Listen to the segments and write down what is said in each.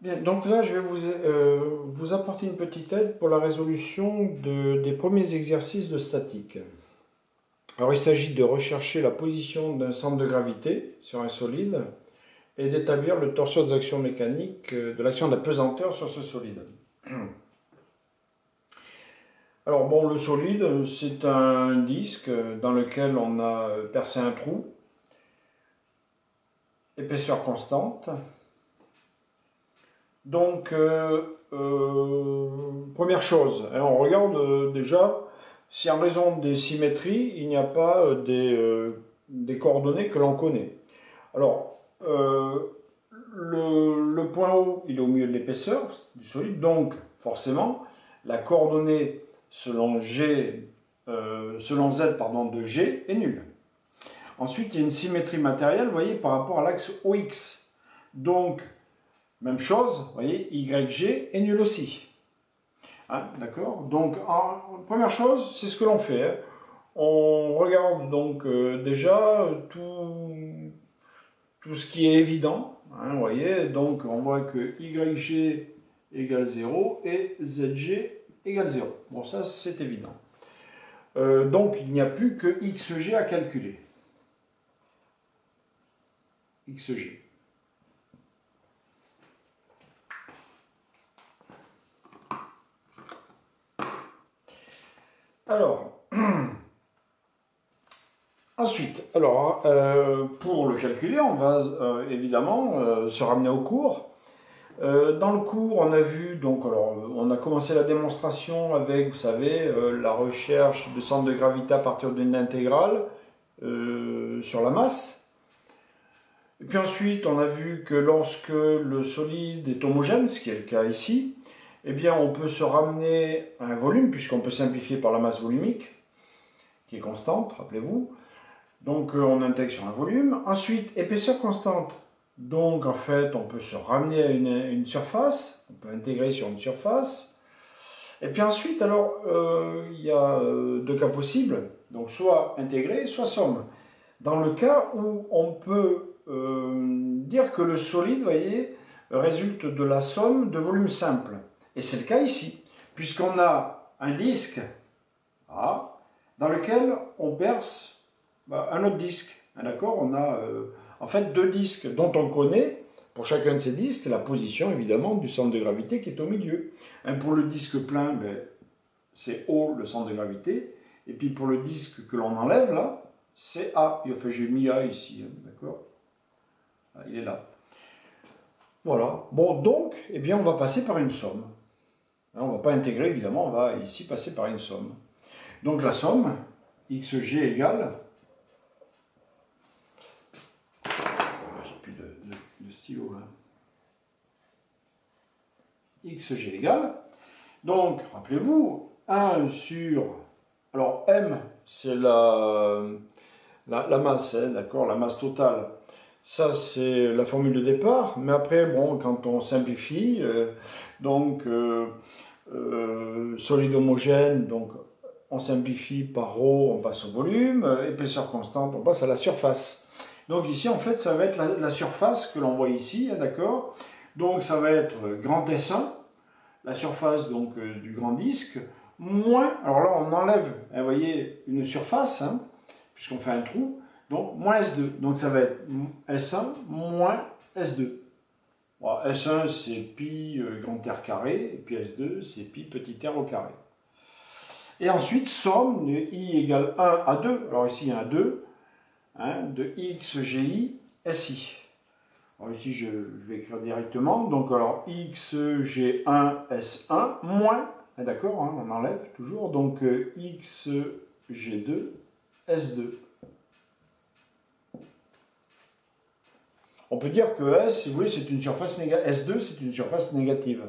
Bien, donc là, je vais vous apporter une petite aide pour la résolution des premiers exercices de statique. Alors, il s'agit de rechercher la position d'un centre de gravité sur un solide et d'établir le torseur des actions mécaniques de l'action de la pesanteur sur ce solide. Alors bon, le solide, c'est un disque dans lequel on a percé un trou, épaisseur constante. Donc, première chose, on regarde déjà si en raison des symétries, il n'y a pas des coordonnées que l'on connaît. Alors, le point O, il est au milieu de l'épaisseur du solide, donc forcément, la coordonnée selon Z de G est nulle. Ensuite, il y a une symétrie matérielle, vous voyez, par rapport à l'axe OX. Donc, même chose, vous voyez, YG est nul aussi. Hein, d'accord? Donc, première chose, c'est ce que l'on fait. Hein. On regarde donc déjà tout ce qui est évident. Hein, vous voyez, donc on voit que YG égale 0 et ZG égale 0. Bon, ça, c'est évident. Donc, il n'y a plus que XG à calculer. XG. Alors, ensuite, pour le calculer, on va évidemment se ramener au cours. Dans le cours, on a vu, donc, on a commencé la démonstration avec, vous savez, la recherche de centre de gravité à partir d'une intégrale sur la masse. Et puis ensuite, on a vu que lorsque le solide est homogène, ce qui est le cas ici, eh bien, on peut se ramener à un volume, puisqu'on peut simplifier par la masse volumique, qui est constante, rappelez-vous. Donc, on intègre sur un volume. Ensuite, épaisseur constante. Donc, en fait, on peut se ramener à une surface. On peut intégrer sur une surface. Et puis ensuite, alors, il y a deux cas possibles. Donc, soit intégrer, soit somme. Dans le cas où on peut dire que le solide, vous voyez, résulte de la somme de volumes simples. Et c'est le cas ici, puisqu'on a un disque A dans lequel on perce un autre disque. D'accord? On a en fait deux disques dont on connaît, pour chacun de ces disques, la position évidemment du centre de gravité qui est au milieu. Pour le disque plein, c'est O le centre de gravité, et puis pour le disque que l'on enlève là, c'est A. Enfin, j'ai mis A ici, hein, d'accord? Il est là. Voilà. Bon, donc, eh bien, on va passer par une somme. On ne va pas intégrer, évidemment, on va ici passer par une somme. Donc la somme, XG égale... J'ai plus de stylo là. XG égale... Donc, rappelez-vous, 1 sur... Alors, M, c'est la masse, hein, d'accord, la masse totale. Ça, c'est la formule de départ. Mais après, bon, quand on simplifie, solide homogène, donc on simplifie par ρ, on passe au volume, épaisseur constante, on passe à la surface. Donc ici, en fait, ça va être la surface que l'on voit ici, hein, d'accord? Donc ça va être grand S1, la surface donc du grand disque, moins, alors là on enlève, hein, vous voyez, une surface, hein, puisqu'on fait un trou, donc moins S2. Donc ça va être S1 moins S2. Bon, S1 c'est pi grand R carré, et puis S2 c'est pi petit r au carré. Et ensuite, somme de I égale 1 à 2, alors ici il y a un 2, hein, de XGI SI. Alors ici je vais écrire directement, donc alors XG1 S1 moins, d'accord, hein, on enlève toujours, donc XG2 S2. On peut dire que S, si vous voulez, c'est une surface négative. S2, c'est une surface négative.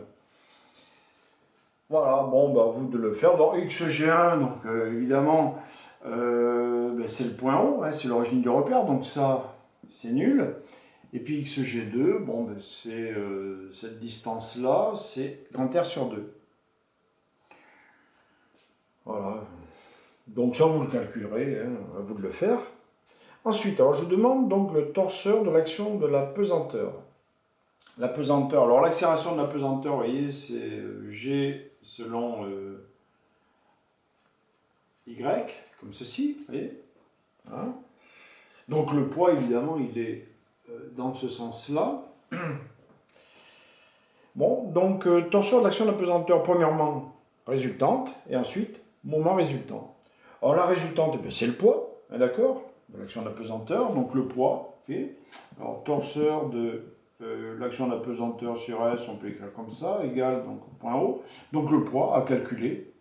Voilà, bon, à vous de le faire. Dans XG1, donc évidemment, c'est le point O, hein, c'est l'origine du repère, donc ça, c'est nul. Et puis XG2, bon, c'est cette distance-là, c'est grand R sur 2. Voilà. Donc ça, vous le calculerez, hein, à vous de le faire. Ensuite, alors je vous demande donc le torseur de l'action de la pesanteur. la pesanteur. Alors l'accélération de la pesanteur, vous voyez, c'est G selon Y, comme ceci, vous voyez. Voilà. Donc le poids, évidemment, il est dans ce sens-là. Bon, donc tension de l'action de la pesanteur, premièrement, résultante, et ensuite, moment résultant. Alors la résultante, eh c'est le poids, hein, d'accord, de l'action de la pesanteur, donc le poids. Okay. Alors torseur de l'action de la pesanteur sur S, on peut écrire comme ça, égale donc point O. Donc le poids à calculer.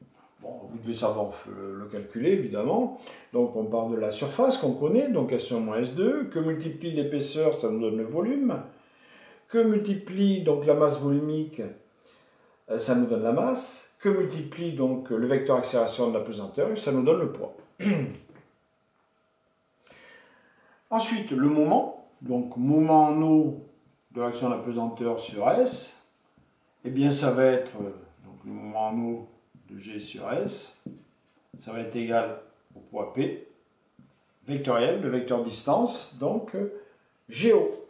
Bon, vous devez savoir le calculer, évidemment. Donc on parle de la surface qu'on connaît, donc S1 moins S2, que multiplie l'épaisseur, ça nous donne le volume, que multiplie donc la masse volumique, ça nous donne la masse, que multiplie donc le vecteur accélération de la pesanteur, et ça nous donne le poids. Ensuite, le moment, donc moment en eau de l'action de la pesanteur sur S, eh bien ça va être, donc le moment en eau de G sur S, ça va être égal au poids P, vectoriel, le vecteur distance, donc GO,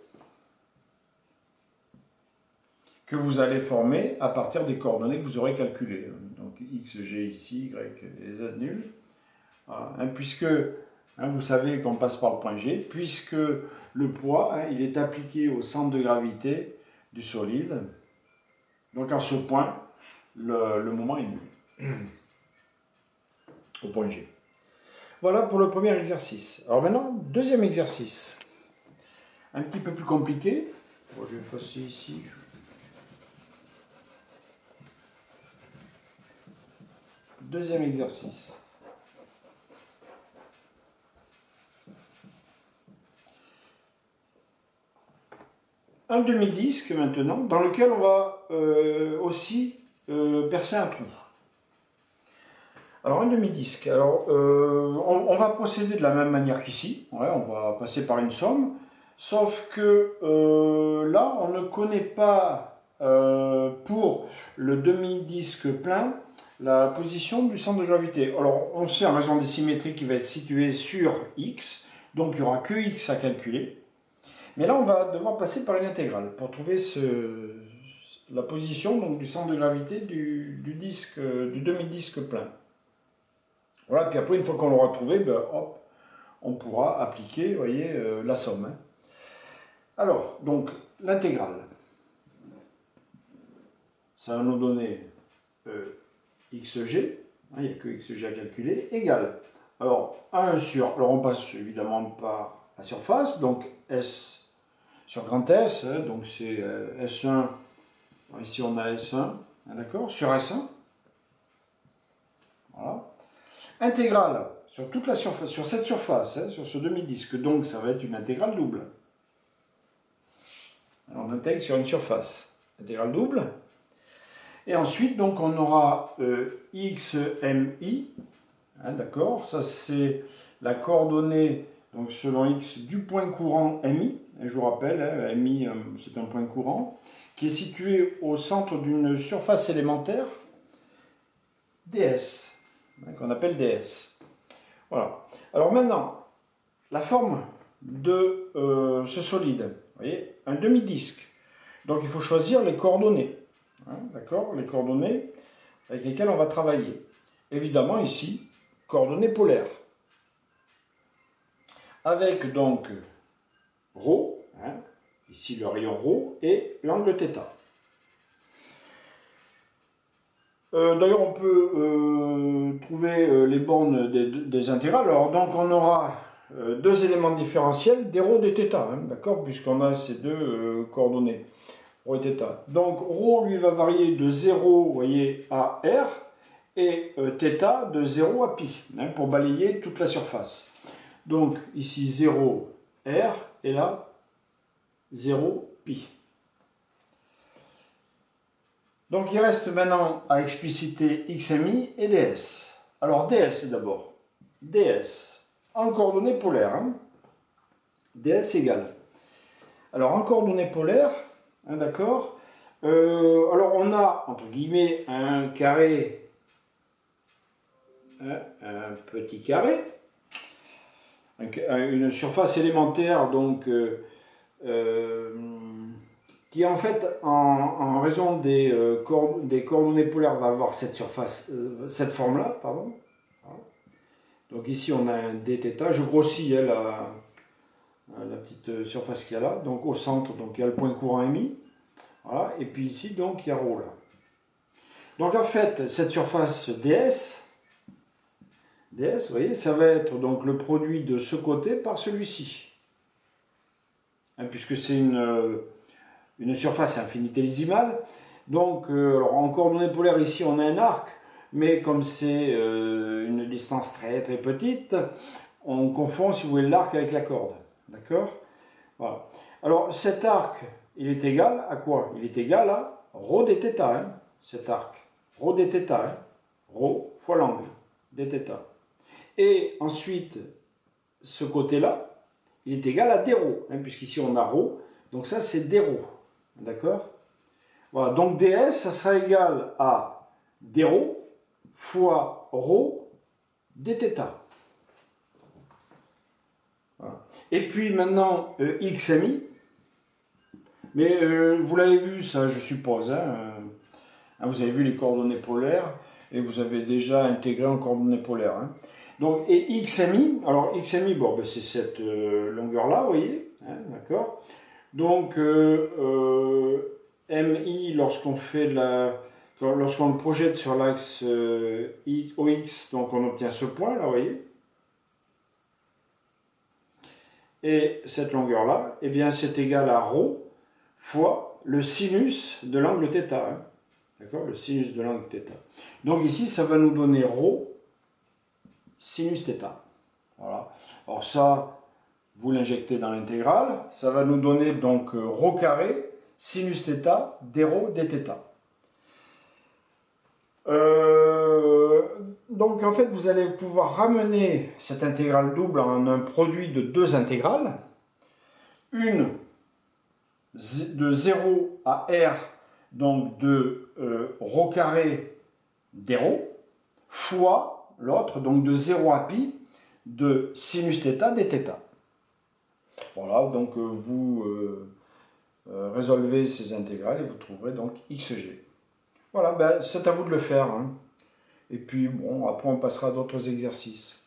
que vous allez former à partir des coordonnées que vous aurez calculées. Donc XG ici, Y et Z nul. Voilà, hein, puisque vous savez qu'on passe par le point G, puisque le poids, il est appliqué au centre de gravité du solide. Donc à ce point, le moment est nul. Au point G. Voilà pour le premier exercice. Alors maintenant, deuxième exercice. Un petit peu plus compliqué. Bon, je vais effacer ici. Deuxième exercice. Un demi-disque maintenant, dans lequel on va aussi percer un trou. Alors un demi-disque, alors on va procéder de la même manière qu'ici, ouais, on va passer par une somme, sauf que là on ne connaît pas pour le demi-disque plein la position du centre de gravité. Alors on sait en raison des symétries qui va être située sur X, donc il n'y aura que X à calculer. Mais là, on va devoir passer par une intégrale pour trouver la position donc, du centre de gravité du demi-disque plein. Voilà, puis après, une fois qu'on l'aura trouvé, ben, hop, on pourra appliquer, vous voyez, la somme. Hein. Alors, donc, l'intégrale, ça va nous donner xg, hein, il n'y a que xg à calculer, égale. Alors, 1 sur, alors on passe évidemment par la surface, donc S sur grand S, hein, donc c'est S1, ici on a S1, hein, d'accord, sur S1, voilà. Intégrale sur toute la surface, sur cette surface, hein, sur ce demi-disque, donc ça va être une intégrale double. Alors on intègre sur une surface, intégrale double, et ensuite donc on aura xmi, hein, d'accord, ça c'est la coordonnée, donc selon x du point courant mi, je vous rappelle, hein, mi c'est un point courant, qui est situé au centre d'une surface élémentaire ds, hein, qu'on appelle ds. Voilà. Alors maintenant, la forme de ce solide, vous voyez, un demi-disque. Donc il faut choisir les coordonnées, hein, d'accord, les coordonnées avec lesquelles on va travailler. Évidemment ici, coordonnées polaires. Avec donc ρ, hein, ici le rayon ρ, et l'angle θ. D'ailleurs, on peut trouver les bornes des intégrales. Alors, donc, on aura deux éléments différentiels, des ρ, des θ, hein, d'accord, puisqu'on a ces deux coordonnées, ρ et θ. Donc, ρ, lui, va varier de 0, vous voyez, à r, et θ de 0 à pi, hein, pour balayer toute la surface. Donc ici 0 R et là 0 pi. Donc il reste maintenant à expliciter xmi et ds. Alors ds d'abord. ds en coordonnées polaires. Hein. ds égale. Alors en coordonnées polaires, hein, d'accord. Alors on a entre guillemets un carré, hein, un petit carré. Une surface élémentaire donc qui en fait, en raison des coordonnées polaires, va avoir cette surface, cette forme-là, pardon. Voilà. Donc ici, on a un dθ. Je grossis la petite surface qu'il y a là. Donc au centre, donc, il y a le point courant émis. Voilà. Et puis ici, donc, il y a ρ là. Donc en fait, cette surface ds, vous voyez, ça va être donc le produit de ce côté par celui-ci. Hein, puisque c'est une surface infinitésimale. Donc, alors, en coordonnées polaires, ici, on a un arc, mais comme c'est une distance très très petite, on confond, si vous voulez, l'arc avec la corde. D'accord? Voilà. Alors, cet arc, il est égal à quoi? Il est égal à ρ dθ, hein, cet arc. Ρ dθ, hein, ρ fois l'angle, dθ. Et ensuite, ce côté-là, il est égal à dρ, hein, puisqu'ici on a ρ, donc ça c'est dρ. D'accord? Voilà, donc ds, ça sera égal à dρ fois ρ dθ. Voilà. Et puis maintenant, xmi, mais vous l'avez vu ça, je suppose, hein, vous avez vu les coordonnées polaires, et vous avez déjà intégré en coordonnées polaires. Hein. Donc, et xmi, alors xmi, bon, ben, c'est cette longueur-là, vous voyez, hein, d'accord? Donc, mi, lorsqu'on le projette sur l'axe OX, donc on obtient ce point, là, vous voyez. Et cette longueur-là, eh bien, c'est égal à ρ fois le sinus de l'angle θ. Hein. D'accord? Le sinus de l'angle θ. Donc ici, ça va nous donner ρ sinus θ. Voilà. Alors ça, vous l'injectez dans l'intégrale, ça va nous donner donc ρ carré sinus θ dρ dθ. Donc en fait, vous allez pouvoir ramener cette intégrale double en un produit de deux intégrales. Une de 0 à r, donc de ρ carré dρ, fois l'autre, donc de 0 à pi, de sinus θ dθ. Voilà, donc vous résolvez ces intégrales et vous trouverez donc xg. Voilà, ben, c'est à vous de le faire. Hein. Et puis, bon, après on passera à d'autres exercices.